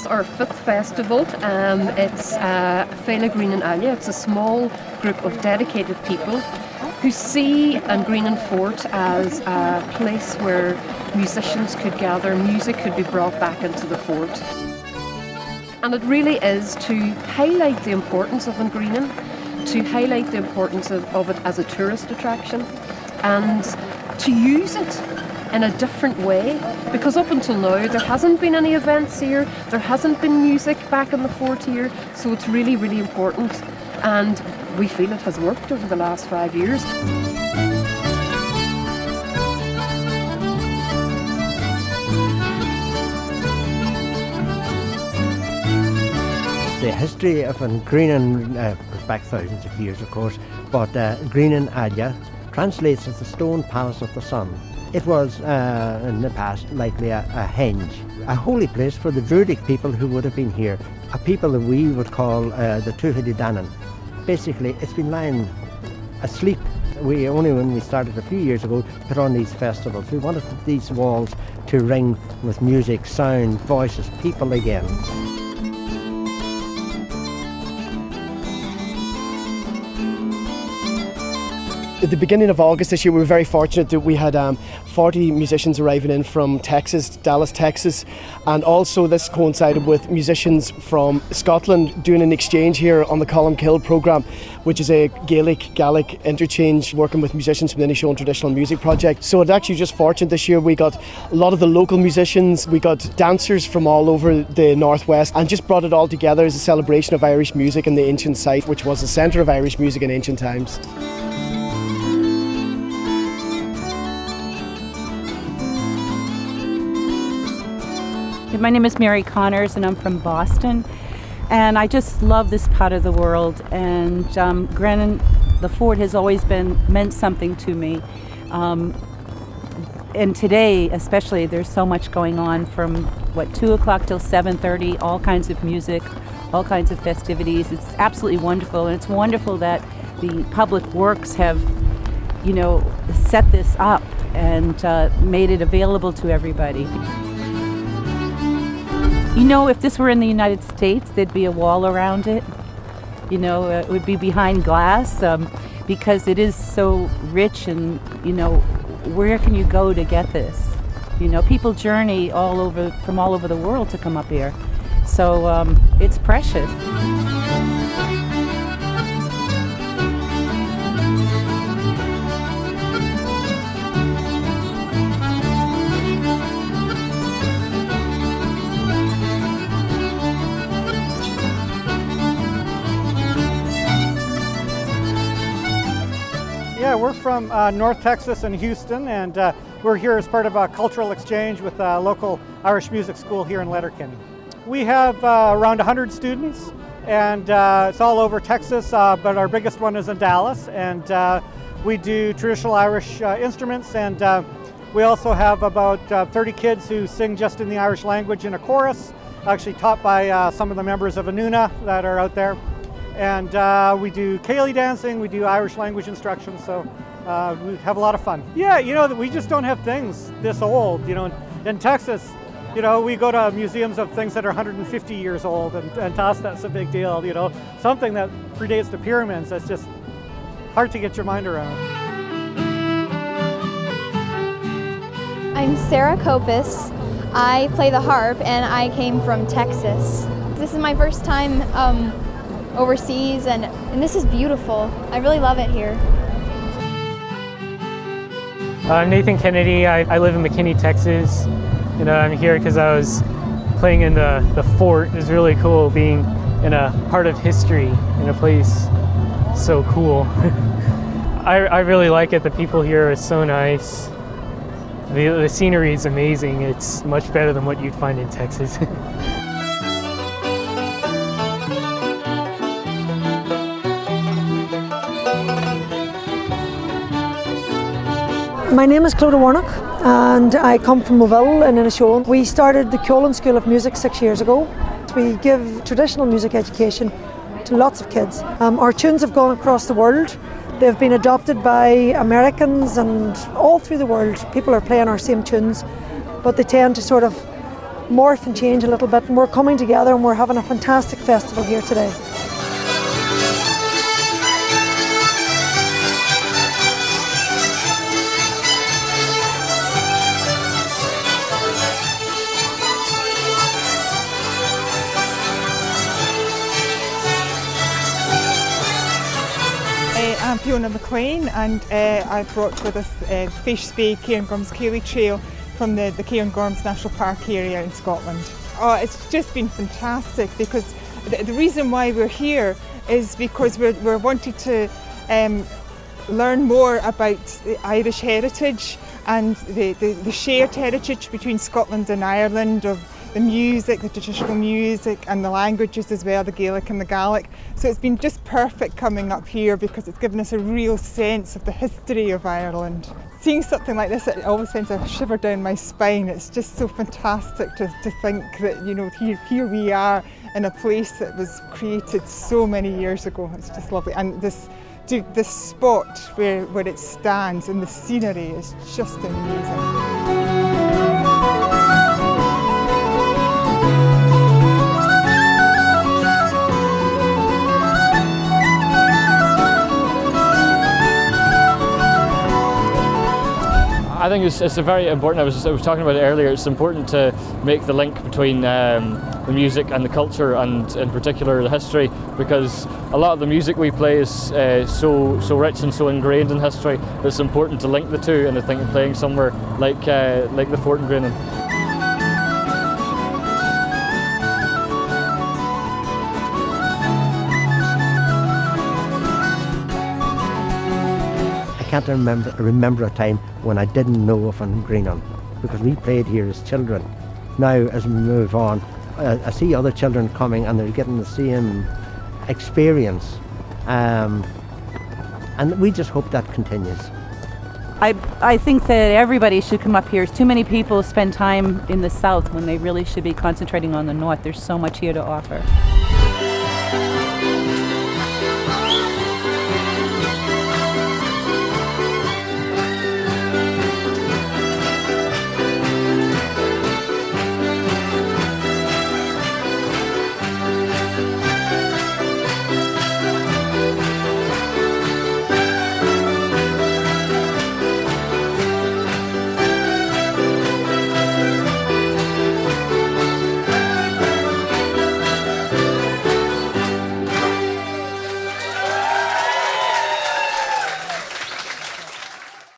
is our 5th festival. It's Féile Grianán Áiligh. It's a small group of dedicated people who see Grianán Fort as a place where musicians could gather, music could be brought back into the fort. And it really is to highlight the importance of Grianán, to highlight the importance of it as a tourist attraction, and to use it in a different way, because up until now there hasn't been any events here, there hasn't been music back in the fort here, so it's really, really important, and we feel it has worked over the last 5 years. The history of Grianán goes back thousands of years, of course, but Grianán Áiligh translates as the stone palace of the sun. It was, in the past, likely a henge, a holy place for the Druidic people who would have been here, a people that we would call the Tuatha Basically, it's been lying asleep. We only, when we started a few years ago, put on these festivals. We wanted these walls to ring with music, sound, voices, people again. At the beginning of August this year, we were very fortunate that we had 40 musicians arriving in from Texas, Dallas, Texas, and also this coincided with musicians from Scotland doing an exchange here on the Columkill programme, which is a Gaelic interchange working with musicians from the Inishowen Traditional Music Project. So it's actually just fortunate this year. We got a lot of the local musicians, we got dancers from all over the northwest, and just brought it all together as a celebration of Irish music in the ancient site, which was the centre of Irish music in ancient times. My name is Mary Connors and I'm from Boston, and I just love this part of the world, and Grianán, the fort, has always meant something to me, and today especially there's so much going on from 2 o'clock till 7:30, all kinds of music, all kinds of festivities. It's absolutely wonderful, and it's wonderful that the public works have set this up and made it available to everybody. If this were in the United States, there'd be a wall around it. It would be behind glass because it is so rich, and, where can you go to get this? People journey from all over the world to come up here. So it's precious. Yeah, we're from North Texas and Houston, and we're here as part of a cultural exchange with a local Irish music school here in Letterkenny. We have around 100 students, and it's all over Texas, but our biggest one is in Dallas, and we do traditional Irish instruments, and we also have about 30 kids who sing just in the Irish language in a chorus, actually taught by some of the members of Anuna that are out there. And we do ceilidh dancing, we do Irish language instruction, so we have a lot of fun. Yeah, we just don't have things this old. In Texas, we go to museums of things that are 150 years old, and to us that's a big deal. Something that predates the pyramids, that's just hard to get your mind around. I'm Sarah Kopis. I play the harp, and I came from Texas. This is my first time overseas, and this is beautiful. I really love it here. I'm Nathan Kennedy. I live in McKinney, Texas. I'm here because I was playing in the fort. It was really cool being in a part of history in a place so cool. I really like it. The people here are so nice. The scenery is amazing. It's much better than what you'd find in Texas. My name is Clodagh Warnock, and I come from Moville in Inishowen. We started the Cullen School of Music 6 years ago. We give traditional music education to lots of kids. Our tunes have gone across the world. They've been adopted by Americans, and all through the world people are playing our same tunes, but they tend to sort of morph and change a little bit, and we're coming together and we're having a fantastic festival here today. I'm Fiona McLean, and I've brought with us Fish Spey Cairngorms Cayley Trail from the Cairngorms National Park area in Scotland. Oh, it's just been fantastic, because the reason why we're here is because we're wanting to learn more about the Irish heritage and the shared heritage between Scotland and Ireland, of the music, the traditional music, and the languages as well, the Gaelic and the Gaelic. So it's been just perfect coming up here, because it's given us a real sense of the history of Ireland. Seeing something like this, it always sends a shiver down my spine. It's just so fantastic to think that, you know, here we are in a place that was created so many years ago. It's just lovely. And this spot where it stands and the scenery is just amazing. I think it's a very important, I was talking about it earlier, it's important to make the link between the music and the culture, and in particular the history, because a lot of the music we play is so rich and so ingrained in history. It's important to link the two, and I think playing somewhere like the fort in Grianán. I can't remember a time when I didn't know of Grianán, because we played here as children. Now, as we move on, I see other children coming and they're getting the same experience, and we just hope that continues. I think that everybody should come up here. Too many people spend time in the south when they really should be concentrating on the north. There's so much here to offer.